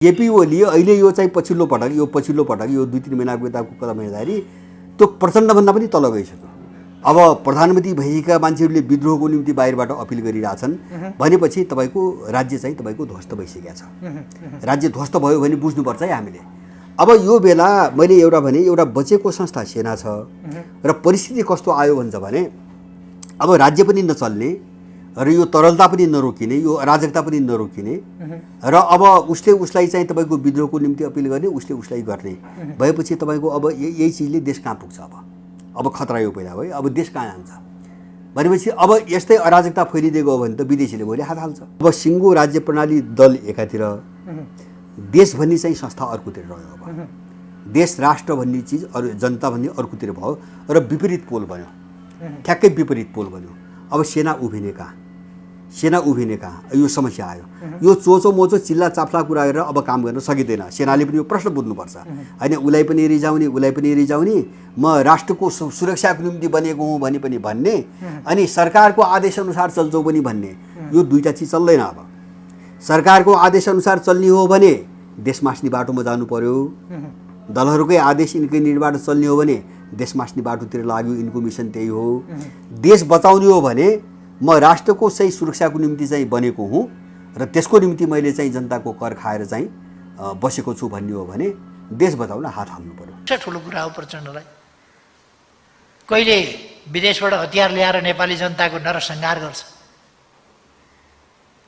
केपी ओली अहिले यो चाहिँ पछिल्लो पटक यो 2-3 महिनाको यताको कदम हेर्दाखेरि त्यो प्रचण्डभन्दा पनि तल गइसक्यो। अब प्रधानमन्त्री भएका मान्छेहरूले विद्रोहको निम्ति बाहिरबाट अपिल गरिरहेछन् भनेपछि तपाईँको राज्य चाहिँ तपाईँको ध्वस्त भइसकेको छ। राज्य ध्वस्त भयो भने बुझ्नुपर्छ है हामीले। अब यो बेला मैले एउटा बचेको संस्था सेना छ र परिस्थिति कस्तो आयो भन्छ भने अब राज्य पनि नचल्ने र यो तरलता पनि नरोकिने, यो अराजकता पनि नरोकिने र अब उसलाई चाहिँ तपाईँको विद्रोहको निम्ति अपिल गर्ने, उसलाई गर्ने भएपछि तपाईँको अब यही चिजले देश कहाँ पुग्छ। अब खतरा यो पैदा भयो। अब देश कहाँ जान्छ भनेपछि अब यस्तै अराजकता फैलिदिएको हो भने त विदेशीले भोलि हात हाल्छ। अब सिङ्गो राज्य प्रणाली दल एकातिर, देश भन्ने चाहिँ संस्था अर्कोतिर रह्यो। अब देश राष्ट्र भन्ने चिज अरू जनता भन्ने अर्कोतिर भयो र विपरीत पोल बन्यो, ठ्याक्कै विपरीत पोल बन्यो। अब सेना उभिने कहाँ यो समस्या आयो। यो चोचो मोचो चिल्ला चाप्ला कुरा गरेर अब काम गर्न सकिँदैन। सेनाले पनि यो प्रश्न बुझ्नुपर्छ होइन। उसलाई पनि रिजाउने, म राष्ट्रको सुरक्षाको निम्ति बनेको हुँ भने पनि भन्ने, अनि सरकारको आदेशअनुसार चल्छौ पनि भन्ने, यो दुईटा चिज चल्दैन। अब सरकारको आदेशअनुसार चल्ने हो भने देश मास्ने बाटोमा जानु पर्यो। दलहरूकै आदेश यिनकै निर्बाट चल्ने हो भने देश मास्ने बाटोतिर लाग्यो। यिनको मिसन त्यही हो। देश बचाउने हो भने म राष्ट्रको सही सुरक्षाको निम्ति चाहिँ बनेको हुँ र त्यसको निम्ति मैले चाहिँ जनताको कर खाएर चाहिँ बसेको छु भन्ने हो भने देश बचाउन हात हाल्नु पर्यो। ठुलो कुरा हो प्रचण्डलाई। कहिले विदेशबाट हतियार ल्याएर नेपाली जनताको नरसंहार गर्छ।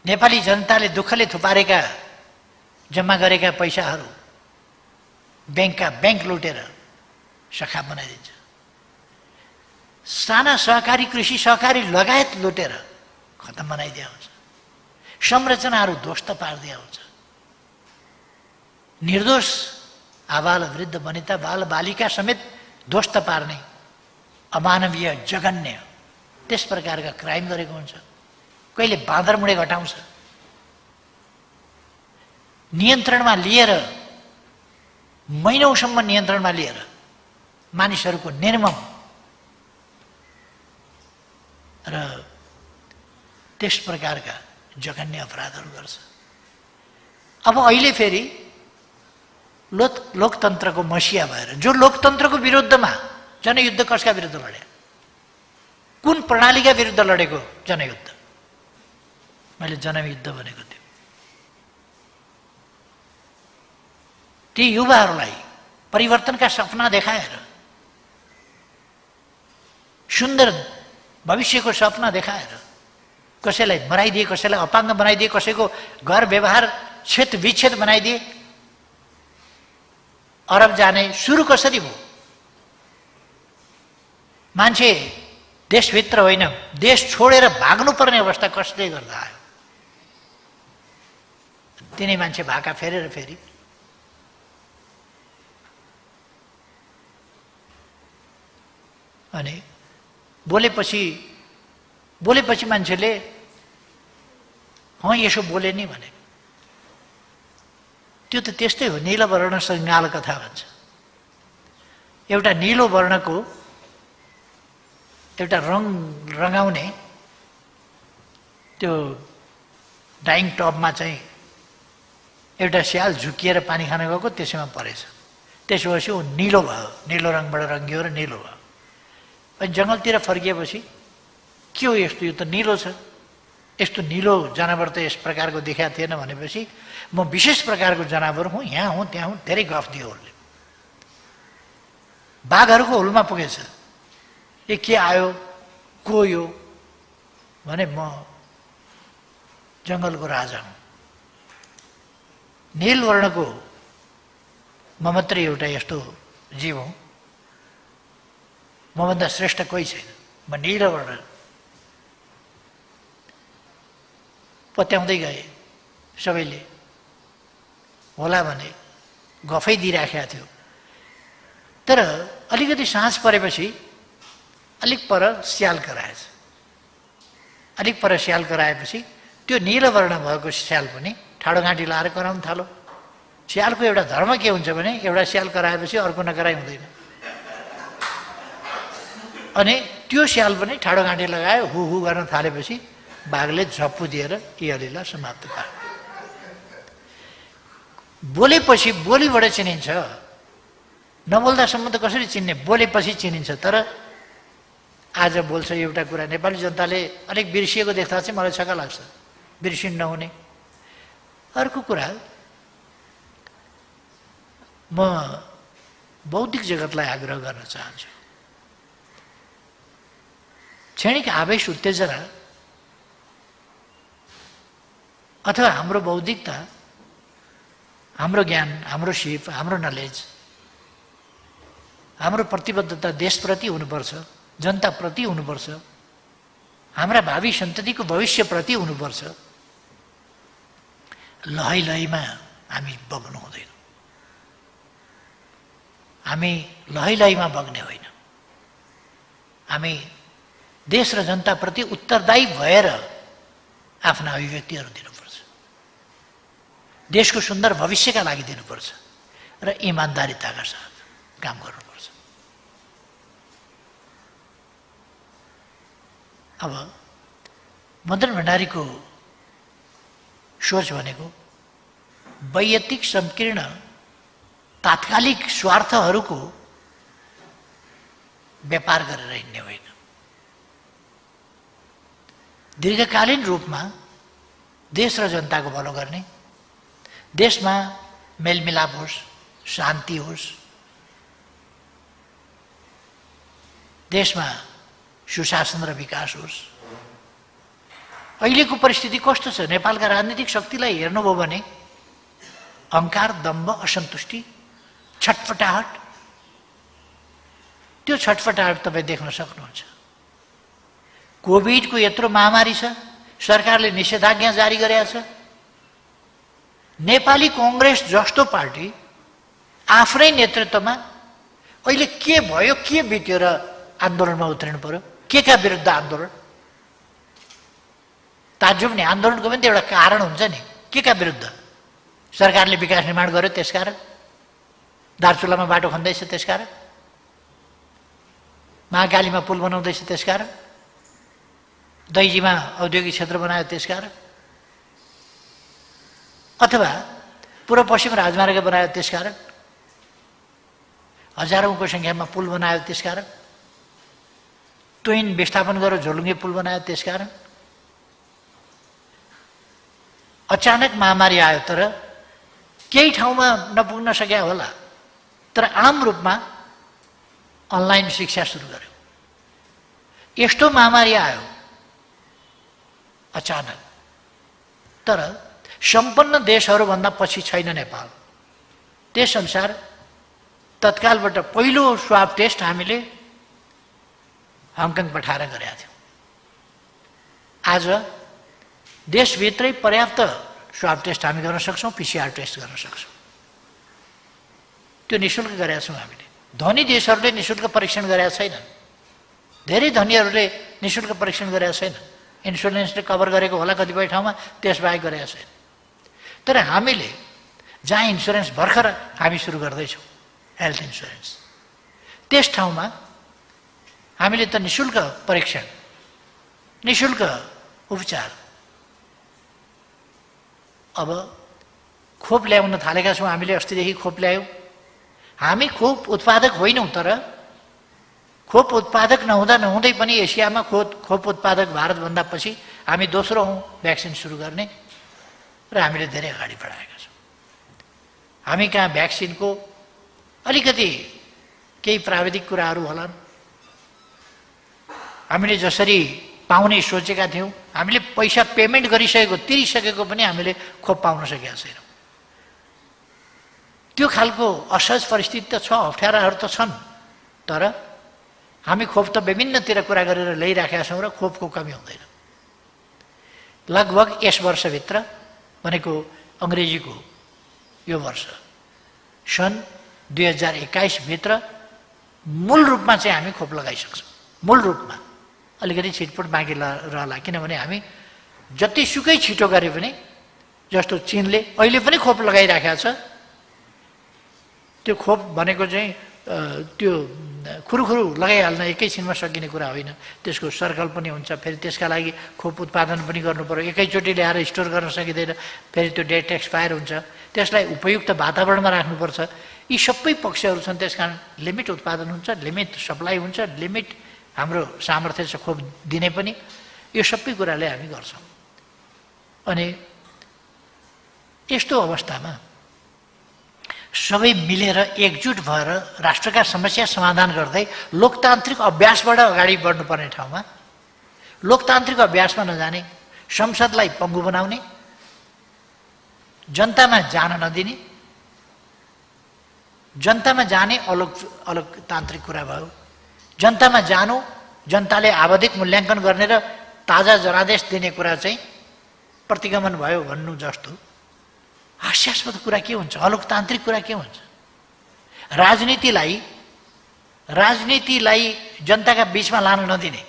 नेपाली जनताले दुःखले थुपारेका जम्मा गरेका पैसाहरू बैंक लुटेर सखा बनाइदिन्छ। साना सहकारी, कृषि सहकारी लगायत लुटेर खतम बनाइदिया हुन्छ। संरचनाहरू ध्वस्त पारिदिया हुन्छ। निर्दोष आबाल वृद्ध वनिता बाल बालिका समेत ध्वस्त पार्ने अमानवीय जघन्य त्यस प्रकारका क्राइम गरेको हुन्छ। कहिले बाँदर मुडे घटाउँछ। नियन्त्रणमा लिएर महिनौसम्म नियन्त्रणमा लिएर मानिसहरूको निर्मम र त्यस प्रकारका जघन्य अपराधहरू गर्छ। अब अहिले फेरि लोकतन्त्रको मसिया भएर, जो लोकतन्त्रको विरुद्धमा जनयुद्ध कसका विरुद्ध लड्यो, कुन प्रणालीका विरुद्ध लडेको जनयुद्ध, मैले जनयुद्ध भनेको थियो। ती युवाहरूलाई परिवर्तनका सपना देखाएर, सुन्दर भविष्यको सपना देखाएर कसैलाई मराइदिए, कसैलाई अपाङ्ग बनाइदिए, कसैको घर व्यवहार क्षेत्र विच्छेद बनाइदिए। अरब जाने सुरु कसरी भयो? मान्छे देशभित्र होइन, देश छोडेर भाग्नुपर्ने अवस्था कसले गर्दा आयो? तिनै मान्छे भाका फेरेर फेरि अनि बोलेपछि मान्छेले यसो बोले नि भने त्यो त त्यस्तै हो। नील वर्ण सङ्गाल कथा भन्छ। एउटा नीलो वर्णको एउटा रङ्गाउने त्यो डाइङ टबमा चाहिँ एउटा स्याल झुकिएर पानी खान गएको, त्यसैमा परेछ। त्यसपछि ऊ निलो भयो, निलो रङबाट रङ्गियो र निलो भयो। अनि जङ्गलतिर फर्किएपछि के हो यस्तो, यो त निलो छ, यस्तो निलो जनावर त यस प्रकारको देखाएको थिएन भनेपछि म विशेष प्रकारको जनावर हुँ, यहाँ हुँ त्यहाँ हुँ, धेरै गफ दियो उसले। बाघहरूको हुलमा पुगेछ। ए के आयो, को यो भने म जङ्गलको राजा हुँ। नील वर्णको म मात्रै एउटा यस्तो जीव हुँ, मभन्दा श्रेष्ठ कोही छैन, म नील वर्ण। पत्याउँदै गए सबैले, होला भने गफै दिइराखेको थियो। तर अलिकति साँझ परेपछि अलिक पर स्याल कराएछ। अलिक पर स्याल कराएपछि त्यो नीलवर्ण भएको स्याल पनि ठाडोघाँटी लाएर कराउन थाल्यो। स्यालको एउटा धर्म के हुन्छ भने एउटा स्याल कराएपछि अर्को नकराइ हुँदैन। अनि त्यो स्याल पनि ठाडोघाँटी लगायो, हु गर्न थालेपछि बाघले झप्पु दिएर यी अलीलाई समाप्त पार्यो। बोलेपछि बोलीबाट चिनिन्छ, नबोल्दासम्म त कसरी चिन्ने, बोलेपछि चिनिन्छ। तर आज बोल्छ एउटा कुरा, नेपाली जनताले अलिक बिर्सिएको देख्दा चाहिँ मलाई छक्क लाग्छ, बिर्सिनु नहुने। अर्को कुरा, म बौद्धिक जगतलाई आग्रह गर्न चाहन्छु, क्षणिक आवेश उत्तेजना अथवा हाम्रो बौद्धिकता, हाम्रो ज्ञान, हाम्रो सिप, हाम्रो नलेज, हाम्रो प्रतिबद्धता देशप्रति हुनुपर्छ, जनताप्रति हुनुपर्छ, हाम्रा भावी सन्ततिको भविष्यप्रति हुनुपर्छ। लहै लहैमा हामी बग्नु हुँदैन, हामी लहै लहैमा बग्ने होइन। हामी देश र जनताप्रति उत्तरदायी भएर आफ्ना अभिव्यक्तिहरू दिनुपर्छ, देशको सुन्दर भविष्यका लागि दिनुपर्छ र इमान्दारिताका साथ काम गर्नुपर्छ। अब मदन भण्डारीको सोच भनेको वैयक्तिक संकीर्ण तात्कालिक स्वार्थहरूको व्यापार गरेर हिँड्ने होइन, दीर्घकालीन रूपमा देश र जनताको भलो गर्ने, देशमा मेलमिलाप होस्, शान्ति होस्, देशमा सुशासन र विकास होस्। अहिलेको परिस्थिति कस्तो छ, नेपालका राजनीतिक शक्तिलाई हेर्नुभयो भने अहङ्कार, दम्भ, असन्तुष्टि, छटपटाहट, त्यो छटपटाहट तपाईँ देख्न सक्नुहुन्छ। कोभिडको यत्रो महामारी छ, सरकारले निषेधाज्ञा जारी गरेको छ, नेपाली कांग्रेस जस्तो पार्टी आफ्नै नेतृत्वमा अहिले के भयो, के बित्यो र आन्दोलनमा उत्रिनु पर्यो, के का विरुद्ध आन्दोलन? ताज्जुब नि, आन्दोलनको पनि त एउटा कारण हुन्छ नि, के का विरुद्ध? सरकारले विकास निर्माण गर्यो त्यसकारण, दार्चुलामा बाटो खन्दैछ त्यसकारण, महाकालीमा पुल बनाउँदैछ त्यसकारण, दैजीमा औद्योगिक क्षेत्र बनायो त्यसकारण, अथवा पूर्व पश्चिम राजमार्ग बनायो त्यसकारण, हजारौंको संख्यामा पुल बनायो त्यसकारण, तुइन विस्थापन गरेर झोलुङ्गे पुल बनायो त्यसकारण। अचानक महामारी आयो, तर केही ठाउँमा नपुग्न सक्या होला, तर आम रूपमा अनलाइन शिक्षा सुरु गर्यो। यस्तो महामारी आयो अचानक, तर सम्पन्न देशहरूभन्दा पछि छैन नेपाल। त्यसअनुसार तत्कालबाट पहिलो स्वाब टेस्ट हामीले हङकङ पठाएर गरेका थियौँ। आज देशभित्रै पर्याप्त स्वाब टेस्ट हामी गर्न सक्छौँ, पिसिआर टेस्ट गर्न सक्छौँ। त्यो निःशुल्क गरेका छौँ हामीले। धनी देशहरूले निःशुल्क परीक्षण गरेका छैनन्, धेरै धनीहरूले निःशुल्क परीक्षण गरेका छैन, इन्सुरेन्सले कभर गरेको होला कतिपय ठाउँमा, त्यसबाहेक गरेका छैन। तर हामीले जहाँ इन्सुरेन्स भर्खर हामी सुरु गर्दैछौँ, हेल्थ इन्सुरेन्स, त्यस ठाउँमा हामीले त निःशुल्क परीक्षण, निःशुल्क उपचार, अब खोप ल्याउन थालेका छौँ हामीले। अस्तिदेखि खोप ल्यायौँ हामी। खोप उत्पादक होइनौँ, तर खोप उत्पादक नहुँदै पनि एसियामा खोप उत्पादक भारतभन्दा पछि हामी दोस्रो हौँ भ्याक्सिन सुरु गर्ने, र हामीले धेरै अगाडि बढाएका छौँ। हामी कहाँ भ्याक्सिनको अलिकति केही प्राविधिक कुराहरू होलान्, हामीले जसरी पाउने सोचेका थियौँ, हामीले पैसा पेमेन्ट गरिसकेको, तिरिसकेको पनि हामीले खोप पाउन सकेका छैनौँ। त्यो खालको असहज परिस्थिति त छ, अप्ठ्याराहरू त छन्, तर हामी खोप त विभिन्नतिर कुरा गरेर ल्याइराखेका छौँ र खोपको कमी हुँदैन। लगभग यस वर्षभित्र भनेको अङ्ग्रेजीको यो वर्ष सन् 2021 भित्र मूल रूपमा चाहिँ हामी खोप लगाइसक्छौँ। मूल रूपमा अलिकति छिटपुट बाँकी रहला, किनभने हामी जतिसुकै छिटो गरे पनि, जस्तो चीनले अहिले पनि खोप लगाइराखेको छ, त्यो खोप भनेको चाहिँ त्यो खुरुखुरु लगाइहाल्न एकैछिनमा सकिने कुरा होइन। त्यसको सर्कल पनि हुन्छ, फेरि त्यसका लागि खोप उत्पादन पनि गर्नु पर्यो, एकैचोटि ल्याएर स्टोर गर्न सकिँदैन, फेरि त्यो डेट एक्सपायर हुन्छ। त्यसलाई उपयुक्त वातावरणमा राख्नुपर्छ। यी सबै पक्षहरू छन्। त्यसकारण लिमिट उत्पादन हुन्छ, लिमिट सप्लाई हुन्छ, लिमिट हाम्रो सामर्थ्य छ खोप दिने पनि। यो सबै कुराले हामी गर्छौँ। अनि यस्तो अवस्थामा सबै मिलेर एकजुट भएर राष्ट्रका समस्या समाधान गर्दै लोकतान्त्रिक अभ्यासबाट अगाडि बढ्नुपर्ने ठाउँमा लोकतान्त्रिक अभ्यासमा नजाने, संसदलाई पङ्गु बनाउने, जनतामा जान नदिने, जनतामा जाने अलोकतान्त्रिक कुरा भयो। जनतामा जानु, जनताले आवधिक मूल्याङ्कन गर्ने र ताजा जनादेश दिने कुरा चाहिँ प्रतिगमन भयो भन्नु जस्तो हास्यास्पद कुरा के हुन्छ? अलोकतान्त्रिक कुरा के हुन्छ? राजनीतिलाई जनताका बीचमा लान नदिने,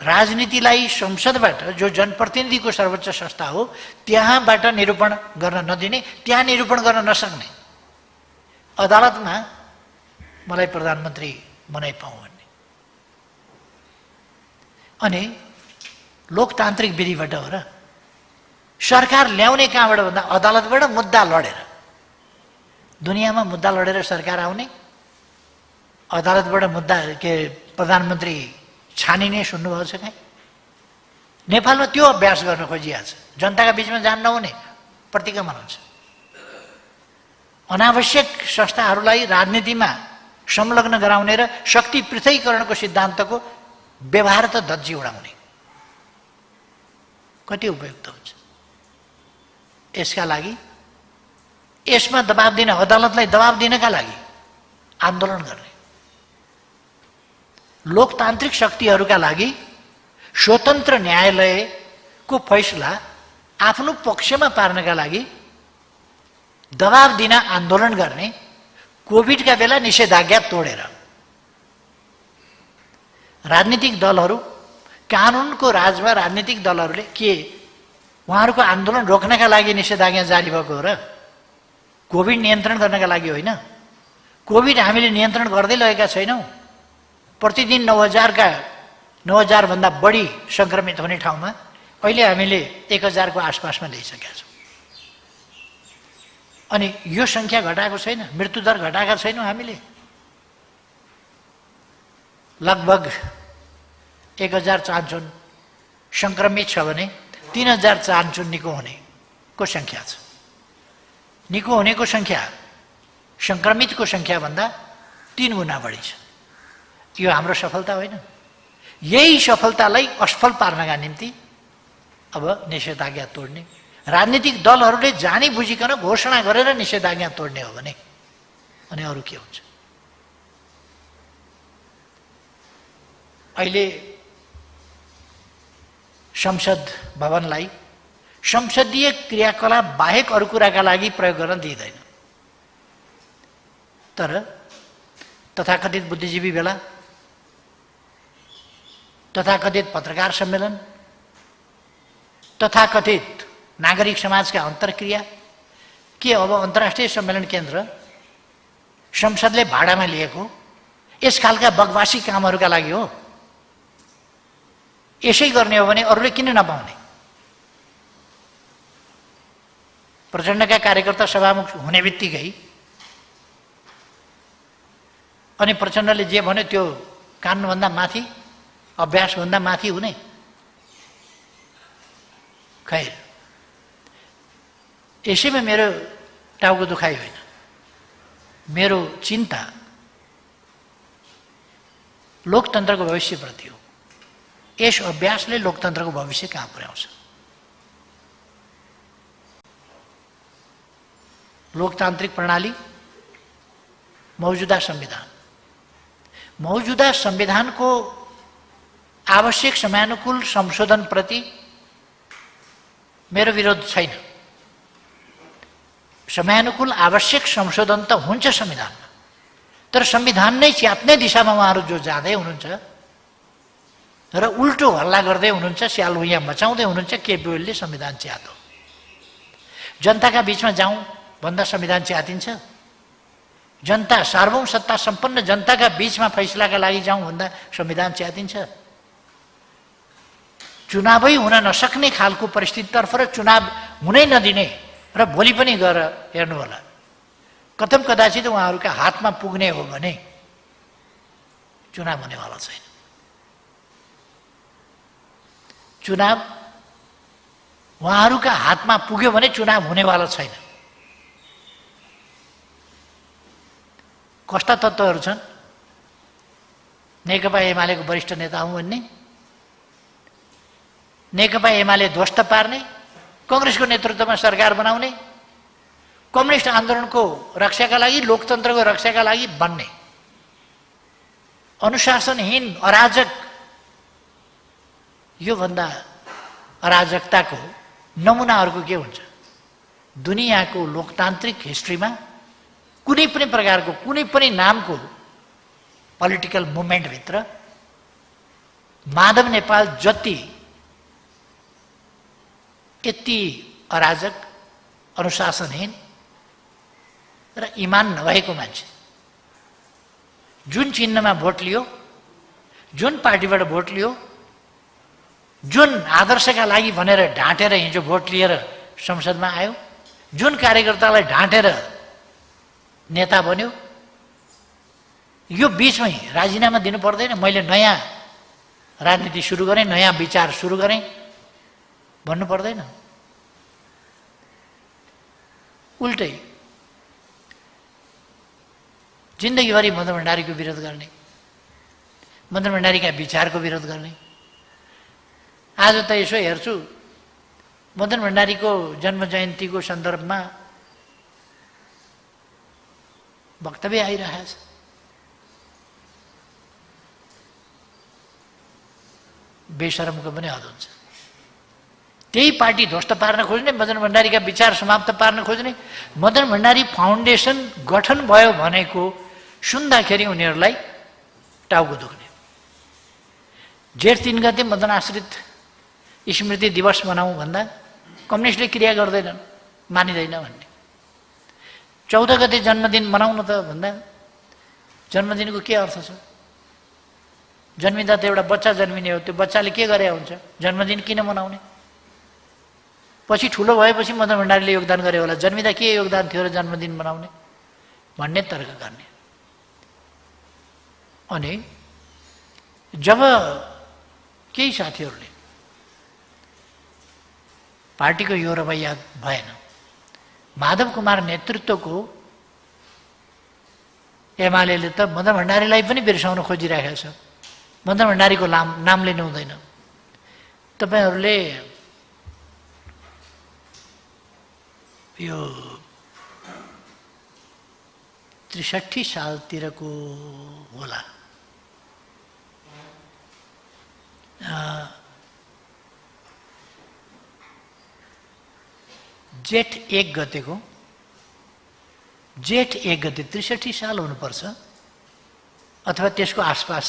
राजनीतिलाई संसदबाट जो जनप्रतिनिधिको सर्वोच्च संस्था हो त्यहाँबाट निरूपण गर्न नदिने, त्यहाँ निरूपण गर्न नसक्ने, अदालतमा मलाई प्रधानमन्त्री बनाइ पाऊँ भन्ने। अनि लोकतान्त्रिक विधिबाट हो र सरकार ल्याउने कहाँबाट भन्दा अदालतबाट मुद्दा लडेर। दुनियाँमा मुद्दा लडेर सरकार आउने, अदालतबाट मुद्दा प्रधानमन्त्री छानिने सुन्नुभएको छ कहीँ? नेपालमा त्यो अभ्यास गर्न खोजिएको छ। जनताका बीचमा जान नहुने, प्रतिगमन हुन्छ। अनावश्यक संस्थाहरूलाई राजनीतिमा संलग्न गराउने र शक्ति पृथकीकरणको सिद्धान्तको व्यवहार त धज्जी उडाउने कति उपयुक्त हुन्छ? यसका लागि, यसमा दबाब दिन, अदालतलाई दबाब दिनका लागि आन्दोलन गर्ने, लोकतान्त्रिक शक्तिहरूका लागि स्वतन्त्र न्यायालयको फैसला आफ्नो पक्षमा पार्नका लागि दबाब दिन आन्दोलन गर्ने, कोभिडका बेला निषेधाज्ञा तोडेर राजनीतिक दलहरू, कानुनको राजमा राजनीतिक दलहरूले के उहाँहरूको आन्दोलन रोक्नका लागि निषेधाज्ञा जारी भएको हो र? कोभिड नियन्त्रण गर्नका लागि होइन। कोभिड हामीले नियन्त्रण गर्दै लगेका छैनौँ। प्रतिदिन 9,000 भन्दा बढी सङ्क्रमित हुने ठाउँमा अहिले हामीले 1,000 को आसपासमा ल्याइसकेका छौँ। अनि यो सङ्ख्या घटाएको छैन, मृत्युदर घटाएका छैनौँ हामीले। लगभग 1,000 सङ्क्रमित छ भने 3,000 निको हुनेको सङ्ख्या छ। निको हुनेको सङ्ख्या सङ्क्रमितको सङ्ख्याभन्दा 3 गुणा बढी छ। यो हाम्रो सफलता होइन? यही सफलतालाई असफल पार्नका निम्ति अब निषेधाज्ञा तोड्ने, राजनीतिक दलहरूले जानी बुझिकन घोषणा गरेर निषेधाज्ञा तोड्ने हो भने अनि अरू के हुन्छ? अहिले संसद भवनलाई संसदीय क्रियाकलाप बाहेक अरू कुराका लागि प्रयोग गर्न दिइँदैन। तर तथाकथित बुद्धिजीवी भेला, तथाकथित पत्रकार सम्मेलन, तथाकथित नागरिक समाजका अन्तर्क्रिया के अब अन्तर्राष्ट्रिय सम्मेलन केन्द्र संसदले भाडामा लिएको यस खालका बगवासी कामहरूका लागि हो? यसै गर्ने हो भने अरूले किन नपाउने? प्रचण्डका कार्यकर्ता सभामुख हुने बित्तिकै अनि प्रचण्डले जे भन्यो त्यो कानुनभन्दा माथि, अभ्यासभन्दा माथि हुने? खैर, यसैमा मेरो टाउको दुखाइ होइन। मेरो चिन्ता लोकतन्त्रको भविष्यप्रति हो। यस अभ्यासले लोकतन्त्रको भविष्य कहाँ पुर्याउँछ? लोकतान्त्रिक प्रणाली, मौजुदा संविधानको आवश्यक समयानुकूल संशोधनप्रति मेरो विरोध छैन। समयानुकूल आवश्यक संशोधन त हुन्छ संविधानमा, तर संविधान नै च्यात्ने दिशामा उहाँहरू जो जाँदै हुनुहुन्छ र उल्टो हल्ला गर्दै हुनुहुन्छ, स्यालभुइँया मचाउँदै हुनुहुन्छ, केपी ओलीले संविधान च्यातो। जनताका बीचमा जाउँ भन्दा संविधान च्यातिन्छ। जनता, सार्वभौम सत्ता सम्पन्न जनताका बीचमा फैसलाका लागि जाउँ भन्दा संविधान च्यातिन्छ। चुनावै हुन नसक्ने खालको परिस्थितितर्फ र चुनाव हुनै नदिने र भोलि पनि गएर हेर्नु होला, कथम कदाचित उहाँहरूका हातमा पुग्ने हो भने चुनाव हुनेवाला छैन। चुनाव उहाँहरूका हातमा पुग्यो भने चुनाव हुनेवाला छैन। कस्ता तत्त्वहरू छन्? नेकपा एमालेको वरिष्ठ नेता हुँ भन्ने, नेकपा एमाले ध्वस्त पार्ने, कङ्ग्रेसको नेतृत्वमा सरकार बनाउने, कम्युनिस्ट आन्दोलनको रक्षाका लागि, लोकतन्त्रको रक्षाका लागि बन्ने, अनुशासनहीन अराजक, योभन्दा अराजकताको नमुनाहरूको के हुन्छ? दुनियाँको लोकतान्त्रिक हिस्ट्रीमा कुनै पनि प्रकारको, कुनै पनि नामको पोलिटिकल मुभमेन्टभित्र माधव नेपाल जति यति अराजक, अनुशासनहीन र इमान नभएको मान्छे, जुन चिन्हमा भोट लियो, जुन पार्टीबाट भोट लियो, जुन आदर्शका लागि भनेर ढाँटेर हिजो भोट लिएर संसदमा आयो, जुन कार्यकर्तालाई ढाँटेर नेता बन्यो, यो बीचमै राजीनामा दिनु पर्दैन, मैले नयाँ राजनीति सुरु गरेँ, नयाँ विचार सुरु गरेँ भन्नु पर्दैन। उल्टै जिन्दगीभरि मदन भण्डारीको विरोध गर्ने, मदन भण्डारीका विचारको विरोध गर्ने। आज त यसो हेर्छु, मदन भण्डारीको जन्म जयन्तीको सन्दर्भमा वक्तव्य आइरहेछ। बेशरमको पनि हद हुन्छ। त्यही पार्टी ध्वस्त पार्न खोज्ने, मदन भण्डारीका विचार समाप्त पार्न खोज्ने। मदन भण्डारी फाउन्डेसन गठन भयो भनेको सुन्दाखेरि उनीहरूलाई टाउको दुख्ने। जेठ 3 गते मदन आश्रित स्मृति दिवस मनाउँ भन्दा कम्युनिस्टले क्रिया गर्दैनन्, मानिँदैन भन्ने। 14 गते जन्मदिन मनाउन त भन्दा जन्मदिनको के अर्थ छ? जन्मिँदा त एउटा बच्चा जन्मिने हो, त्यो बच्चाले के गरे हुन्छ? जन्मदिन किन मनाउने? पछि ठुलो भएपछि मदन भण्डारीले योगदान गरे होला, जन्मिँदा के योगदान थियो र जन्मदिन मनाउने भन्ने तर्क गर्ने। अनि जब केही साथीहरूले पार्टीको यो रवैया भएन, माधव कुमार नेतृत्वको एमालेले त मदन भण्डारीलाई पनि बिर्साउन खोजिरहेको छ। मदन भण्डारीको नाम लिनु हुँदैन। तपाईहरूले यो 63 सालतिरको होला, जेठ 1 गतेको, जेठ 1 गते 63 साल हुनुपर्छ अथवा त्यसको आसपास,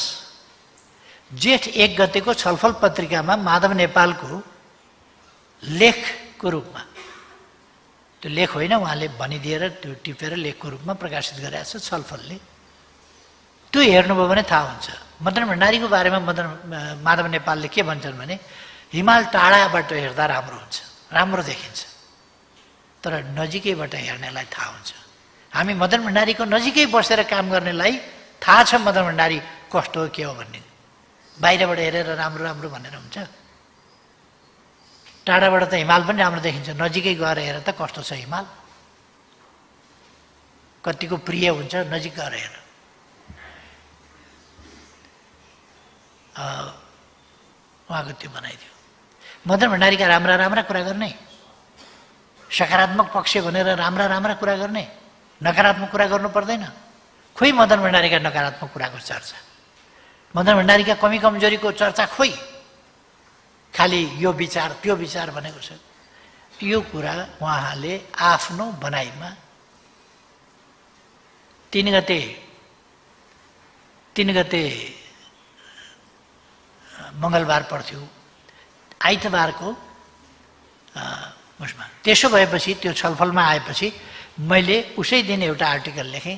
जेठ 1 गतेको छलफल पत्रिकामा माधव नेपालको लेखको रूपमा, त्यो लेख होइन, उहाँले भनिदिएर त्यो टिपेर लेखको रूपमा प्रकाशित गरेको छ छलफलले। त्यो हेर्नुभयो भने थाहा हुन्छ। मदन भण्डारीको बारेमा माधव नेपालले के भन्छन् भने, हिमाल टाढाबाट हेर्दा राम्रो हुन्छ, राम्रो देखिन्छ, तर नजिकैबाट हेर्नेलाई थाहा हुन्छ। हामी मदन भण्डारीको नजिकै बसेर काम गर्नेलाई थाहा छ मदन भण्डारी कस्तो हो, के हो भन्ने। बाहिरबाट हेरेर राम्रो राम्रो भनेर हुन्छ? टाढाबाट त हिमाल पनि राम्रो देखिन्छ, नजिकै गएर हेर त कस्तो छ हिमाल, कतिको प्रिय हुन्छ नजिक गएर हेर। उहाँको त्यो बनाइदियो। मदन भण्डारीका राम्रा राम्रा कुरा गर्ने, सकारात्मक पक्ष भनेर राम्रा राम्रा कुरा गर्ने, नकारात्मक कुरा गर्नु पर्दैन। खोइ मदन भण्डारीका नकारात्मक कुराको चर्चा, मदन भण्डारीका कमी कमजोरीको चर्चा खोइ, खालि यो विचार त्यो विचार भनेको छ। यो कुरा उहाँले आफ्नो बनाइमा 3 गते मङ्गलबार पर्थ्यो, आइतबारको उसमा। त्यसो भएपछि त्यो छलफलमा आएपछि मैले उसै दिन एउटा आर्टिकल लेखेँ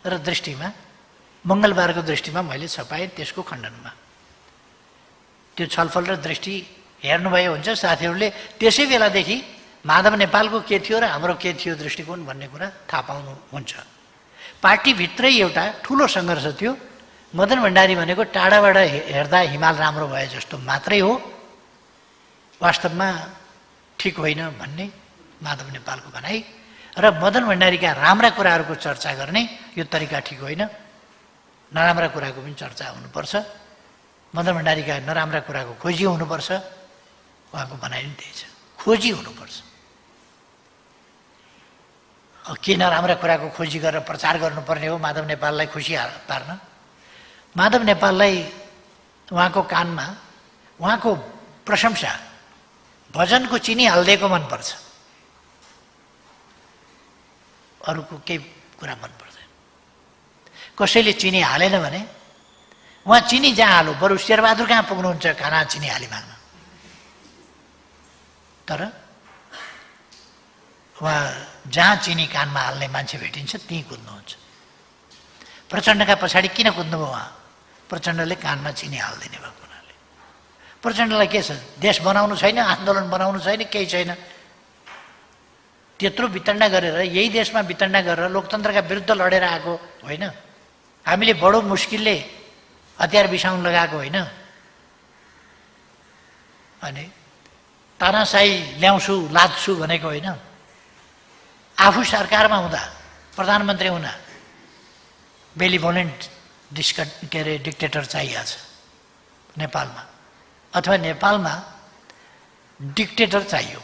र दृष्टिमा, मङ्गलबारको दृष्टिमा मैले छपाएँ त्यसको खण्डनमा। त्यो छलफल र दृष्टि हेर्नुभयो हुन्छ साथीहरूले। त्यसै बेलादेखि माधव नेपालको के थियो र हाम्रो के थियो दृष्टिकोण भन्ने कुरा थाहा पाउनुहुन्छ। पार्टीभित्रै एउटा ठुलो सङ्घर्ष थियो। मदन भण्डारी भनेको टाढाबाट हेर्दा हिमाल राम्रो भए जस्तो मात्रै हो, वास्तवमा ठिक होइन भन्ने माधव नेपालको भनाइ। र मदन भण्डारीका राम्रा कुराहरूको चर्चा गर्ने यो तरिका ठिक होइन, नराम्रा कुराको पनि चर्चा हुनुपर्छ, मदन भण्डारीका नराम्रा कुराको खोजी हुनुपर्छ। उहाँको भनाइ पनि त्यही छ, खोजी हुनुपर्छ। के नराम्रा कुराको खोजी गरेर प्रचार गर्नुपर्ने हो माधव नेपाललाई खुसी पार्न? माधव नेपाललाई उहाँको कानमा उहाँको प्रशंसा, भजनको चिनी हालिदिएको मनपर्छ, अरूको केही कुरा मन पर्दैन। कसैले चिनी हालेन भने उहाँ चिनी जहाँ हालो, बरु शेरबहादुर कहाँ पुग्नुहुन्छ खाना चिनी हाली माग्न। तर उहाँ जहाँ चिनी कानमा हाल्ने मान्छे भेटिन्छ त्यहीँ कुद्नुहुन्छ। प्रचण्डका पछाडि किन कुद्नुभयो उहाँ? प्रचण्डले कानमा चिनी हालिदिने भएको हुनाले। प्रचण्डलाई के छ, देश बनाउनु छैन, आन्दोलन बनाउनु छैन, केही छैन। त्यत्रो वितण्डा गरेर, यही देशमा वितण्डा गरेर लोकतन्त्रका विरुद्ध लडेर आएको होइन। हामीले बडो मुस्किलले हतियार बिसाउन लगाएको होइन। अनि तानाशाही ल्याउँछु लाद्छु भनेको होइन। आफू सरकारमा हुँदा, प्रधानमन्त्री हुँदा बेलिभोलेन्ट डिक्टेटर चाहिएको छ नेपालमा, अथवा नेपालमा डिक्टेटर चाहियो।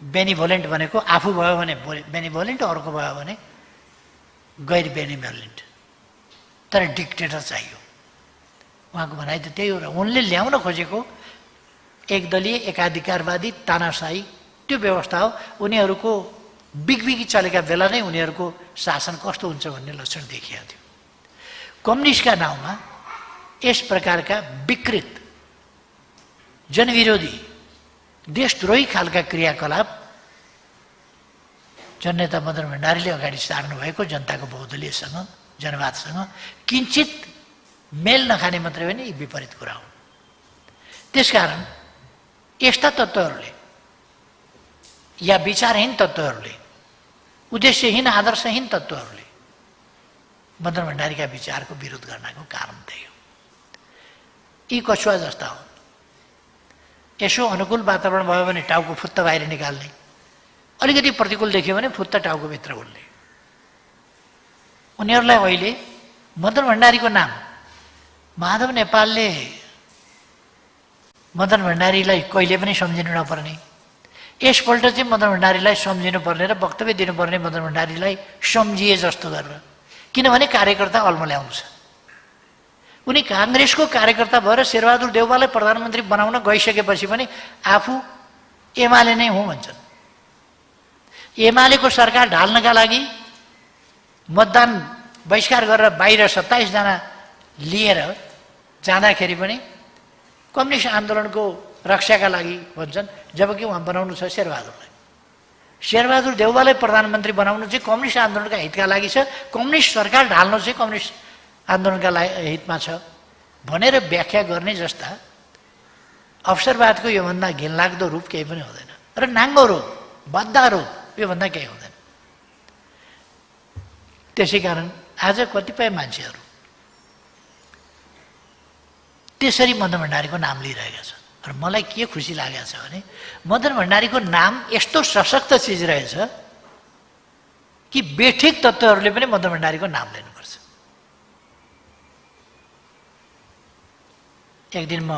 बेनिभोलेन्ट भनेको आफू भयो भने बेनिभोलेन्ट, अर्को भयो भने गैर बेनिभोलेन्ट, तर डिक्टेटर चाहियो। उहाँको भनाइ त त्यही हो। र उनले ल्याउन खोजेको एकदलीय एकाधिकारवादी तानाशाही त्यो व्यवस्था हो। उनीहरूको बिगबिगी चलेका बेला नै उनीहरूको शासन कस्तो हुन्छ भन्ने लक्षण देखिएको थियो। कम्युनिस्टका नाउँमा यस प्रकारका विकृत, जनविरोधी, देशद्रोही खालका क्रियाकलाप जननेता मदन भण्डारीले अगाडि सार्नु भएको जनताको बहुदलीयसँग, जनवादसँग किञ्चित मेल नखाने मात्रै होइन, यी विपरीत कुरा हुन्। त्यसकारण यस्ता तत्त्वहरूले या विचारहीन तत्त्वहरूले, उद्देश्यहीन आदर्शहीन तत्त्वहरूले मदन भण्डारीका विचारको विरोध गर्नको कारण त्यही हो। यी कछुवा जस्ता हुन्। यसो अनुकूल वातावरण भयो भने टाउको फुत्त बाहिर निकाल्ने, अलिकति प्रतिकूल देख्यो भने फुत्त टाउकोभित्र उल्ने। उनीहरूलाई अहिले मदन भण्डारीको नाम, माधव नेपालले मदन भण्डारीलाई कहिले पनि सम्झिनु नपर्ने, यसपल्ट चाहिँ मदन भण्डारीलाई सम्झिनुपर्ने र वक्तव्य दिनुपर्ने मदन भण्डारीलाई सम्झिए जस्तो गरेर। किनभने कार्यकर्ता अल्मल्याउनु छ। उनी काङ्ग्रेसको कार्यकर्ता भएर शेरबहादुर देउवालाई प्रधानमन्त्री बनाउन गइसकेपछि पनि आफू एमाले नै हुँ भन्छन्। एमालेको सरकार ढाल्नका लागि मतदान बहिष्कार गरेर बाहिर 27 जना लिएर जाँदाखेरि पनि कम्युनिस्ट आन्दोलनको रक्षाका लागि भन्छन्, जबकि उहाँ बनाउनु छ शेरबहादुरलाई। शेरबहादुर देउवालाई प्रधानमन्त्री बनाउनु चाहिँ कम्युनिस्ट आन्दोलनका हितका लागि छ, कम्युनिस्ट सरकार ढाल्नु चाहिँ कम्युनिस्ट आन्दोलनका हितमा छ भनेर व्याख्या गर्ने जस्ता अवसरवादको योभन्दा घिनलाग्दो रूप केही पनि हुँदैन। र नाङ्गो रूप, बद्दा रूप योभन्दा केही हुँदैन। त्यसै कारण आज कतिपय मान्छेहरू त्यसरी मदन भण्डारीको नाम लिइरहेका छन्। र मलाई के खुसी लागेको छ भने मदन भण्डारीको नाम यस्तो सशक्त चिज रहेछ कि बेठिक तत्त्वहरूले पनि मदन भण्डारीको नाम लिनुपर्छ। एक दिन म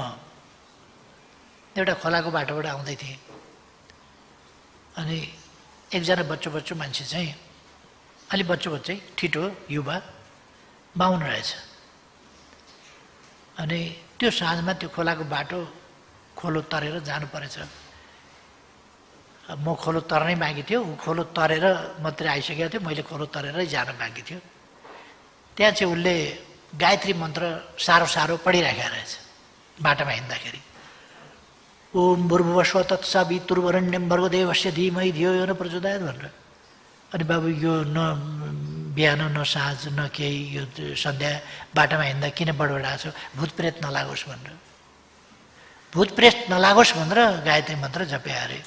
एउटा खोलाको बाटोबाट आउँदै थिएँ, अनि एकजना बच्चो मान्छे चाहिँ, अलि बच्चै ठिटो युवा बाहुन रहेछ। अनि त्यो साँझमा त्यो खोलाको बाटो खोलो तरेर जानु परेछ। म खोलो तर्नै बाँकी थियो, ऊ खोलो तरेर मात्रै आइसकेको थियो, मैले खोलो तरेरै जान बाँकी थियो। त्यहाँ चाहिँ उसले गायत्री मन्त्र सारो पढिराखेको रहेछ बाटोमा हिँड्दाखेरि। ओम भूर्भुवस्व तत्सवितुर्वरेण्यं भर्गदेवस्य धीमहि धियो यो न प्रचोदयात् भनेर। अनि बाबु यो न बिहान न साँझ न केही, यो सन्ध्या बाटोमा हिँड्दा किन बडबडाएको छ, भूतप्रेत नलागोस् भनेर। भूतप्रेत नलागोस् भनेर गायत्री मन्त्र जपे अरे।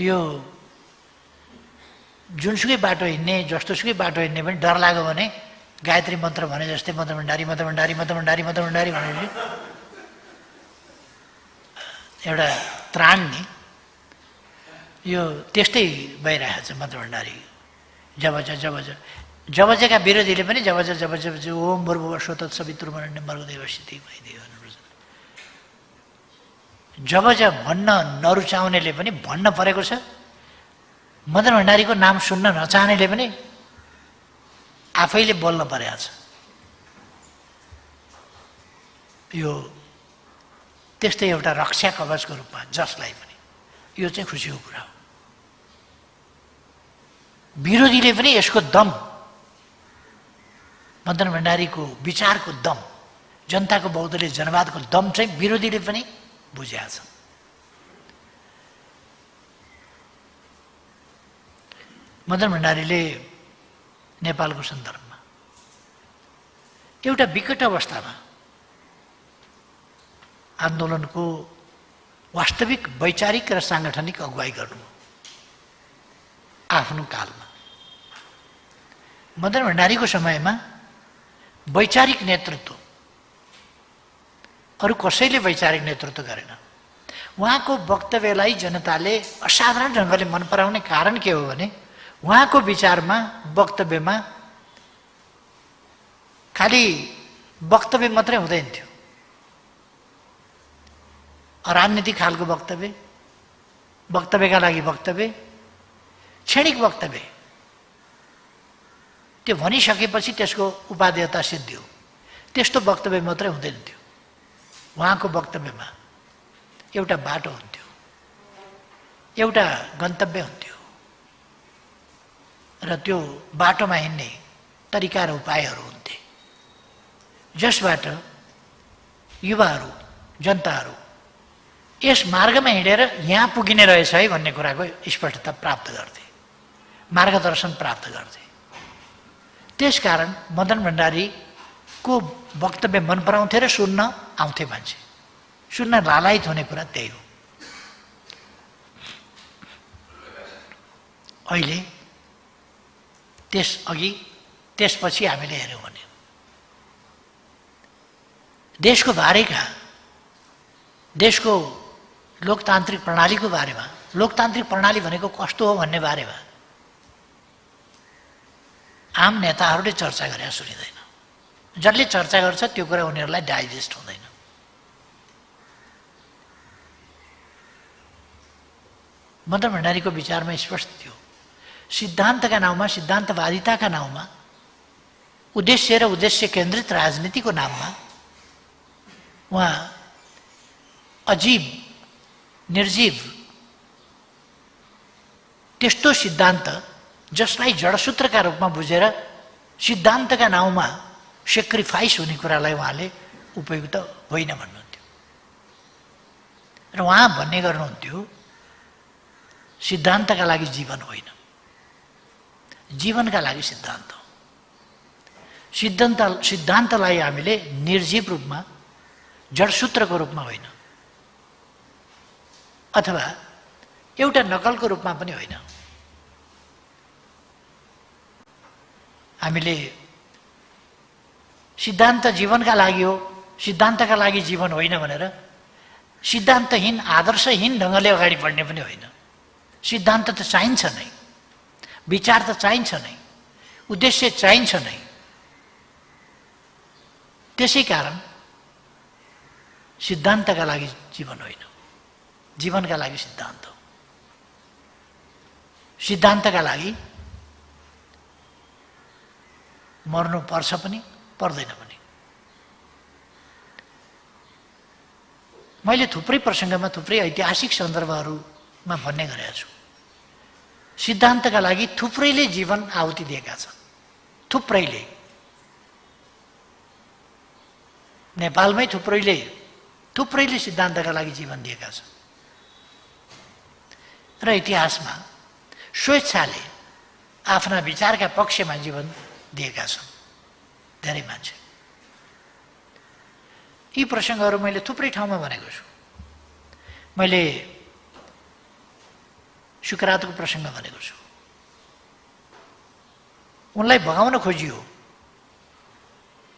यो जुनसुकै बाटो हिँड्ने जस्तोसुकै बाटो हिँड्ने पनि डर लाग्यो भने गायत्री मन्त्र भने जस्तै मन्त्र भण्डारी मन्त्र भण्डारी मन्त्र भण्डारी मन्त्र भण्डारी भनेपछि एउटा त्राण नि यो त्यस्तै भइरहेको छ मन्त्र भण्डारी जबजका विरोधीले पनि जब ओम भूर्भुवः स्वः तत्सवितुर्वरेण्यं भर्गो देवस्य धीमहि धियो यो न प्रचोदयात्। भन्न नरुचाउनेले पनि भन्न परेको छ, मदन भण्डारीको नाम सुन्न नचाहनेले पनि आफैले बोल्न परेको छ। यो त्यस्तै एउटा रक्षा कवचको रूपमा जसलाई पनि यो चाहिँ खुसीको कुरा हो। विरोधीले पनि यसको दम, मदन भण्डारीको विचारको दम, जनताको बहुदलीय जनवादको दम चाहिँ विरोधीले पनि बुझेका छ। मदन भण्डारीले नेपालको सन्दर्भमा एउटा विकट अवस्थामा आन्दोलनको वास्तविक वैचारिक र साङ्गठनिक अगुवाई गर्नु आफ्नो कालमा। मदन भण्डारीको समयमा वैचारिक नेतृत्व अरू कसैले वैचारिक नेतृत्व गरेन। उहाँको वक्तव्यलाई जनताले असाधारण ढङ्गले मन पराउने कारण के हो भने उहाँको विचारमा वक्तव्यमा खालि वक्तव्य मात्रै हुँदैन थियो, राजनीतिक खालको वक्तव्यका लागि वक्तव्य, क्षणिक वक्तव्य, त्यो भनिसकेपछि त्यसको उपादेयता सिद्धियो, त्यस्तो वक्तव्य मात्रै हुँदैन थियो। उहाँको वक्तव्यमा एउटा बाटो हुन्थ्यो, एउटा गन्तव्य हुन्थ्यो र त्यो बाटोमा हिँड्ने तरिका र उपायहरू हुन्थे जसबाट युवाहरू, जनताहरू यस मार्गमा हिँडेर यहाँ पुगिने रहेछ है भन्ने कुराको स्पष्टता प्राप्त गर्थे, मार्गदर्शन प्राप्त गर्थे। त्यसकारण मदन भण्डारीको वक्तव्य मन पराउँथे र सुन्न आउँथे मान्छे, सुन्न लालायित हुने कुरा त्यही हो। अहिले त्यसपछि हामीले हेऱ्यौँ भने देशको बारेका, देशको लोकतान्त्रिक प्रणालीको बारेमा, लोकतान्त्रिक प्रणाली भनेको कस्तो हो भन्ने बारेमा आम नेताहरूले चर्चा गरे सुनिँदैन। जसले चर्चा गर्छ त्यो कुरा उनीहरूलाई डाइजेस्ट हुँदैन। मदन भण्डारीको विचारमा स्पष्ट थियो, सिद्धान्तका नाउँमा, सिद्धान्तवादिताका नाउँमा, उद्देश्य र उद्देश्य केन्द्रित राजनीतिको नाममा उहाँ अजीब, निर्जीव त्यस्तो सिद्धान्त जसलाई जडसूत्रका रूपमा बुझेर सिद्धान्तका नाउँमा सेक्रिफाइस हुने कुरालाई उहाँले उपयुक्त होइन भन्नुहुन्थ्यो। र उहाँ भन्ने गर्नुहुन्थ्यो सिद्धान्तका लागि जीवन होइन, जीवनका लागि सिद्धान्त हो। सिद्धान्तलाई हामीले निर्जीव रूपमा, जडसूत्रको रूपमा होइन, अथवा एउटा नकलको रूपमा पनि होइन। हामीले सिद्धान्त जीवनका लागि हो, सिद्धान्तका लागि जीवन होइन भनेर सिद्धान्तहीन, आदर्शहीन ढङ्गले अगाडि बढ्ने पनि होइन। सिद्धान्त त चाहिन्छ नै, विचार त चाहिन्छ नै, उद्देश्य चाहिन्छ नै। त्यसै कारण सिद्धान्तका लागि जीवन होइन, जीवनका लागि सिद्धान्त हो। सिद्धान्तका लागि मर्नु पर्छ पनि पर्दैन पनि। मैले थुप्रै प्रसङ्गमा, थुप्रै ऐतिहासिक सन्दर्भहरूमा भन्ने गरेको छु, सिद्धान्तका लागि थुप्रैले जीवन आहुति दिएका छन्। थुप्रैले, नेपालमै थुप्रैले सिद्धान्तका लागि जीवन दिएका छन्। र इतिहासमा स्वेच्छाले आफ्ना विचारका पक्षमा जीवन दिएका छन् धेरै मान्छे। यी प्रसङ्गहरू मैले थुप्रै ठाउँमा भनेको छु। मैले सुकरातको प्रसङ्ग भनेको छु। उनलाई भगाउन खोजियो,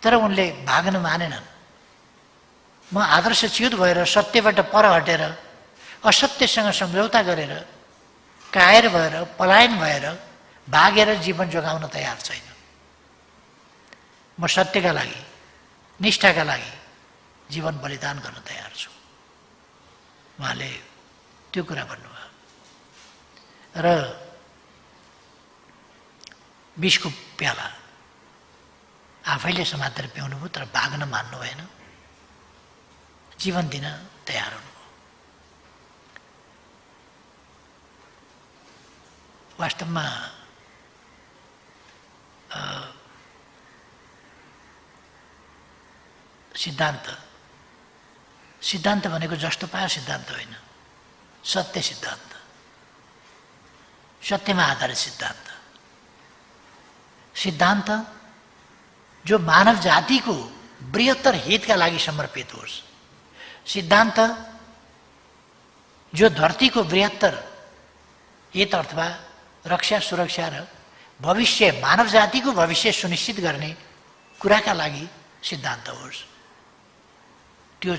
तर उनले भाग्न मानेनन्। म आदर्शच्युत भएर, सत्यबाट पर हटेर, असत्यसँग सम्झौता गरेर, कायर भएर, पलायन भएर, भागेर जीवन जोगाउन तयार छैन। म सत्यका लागि, निष्ठाका लागि जीवन बलिदान गर्न तयार छु। उहाँले त्यो कुरा भन्नुभयो। र विषको प्याला आफैले समातेर पिउनुभयो, तर भाग्न मान्नु भएन, जीवन दिन तयार हुनुभयो। वास्तवमा सिद्धान्त भनेको जस्तो पायो सिद्धान्त होइन, सत्य सिद्धान्त, सत्यमा आधारित सिद्धान्त। सिद्धान्त जो मानव जातिको बृहत्तर हितका लागि समर्पित होस्, सिद्धान्त जो धरतीको बृहत्तर हित अथवा रक्षा, सुरक्षा र भविष्य, मानव जातिको भविष्य सुनिश्चित गर्ने कुराका लागि सिद्धान्त होस्।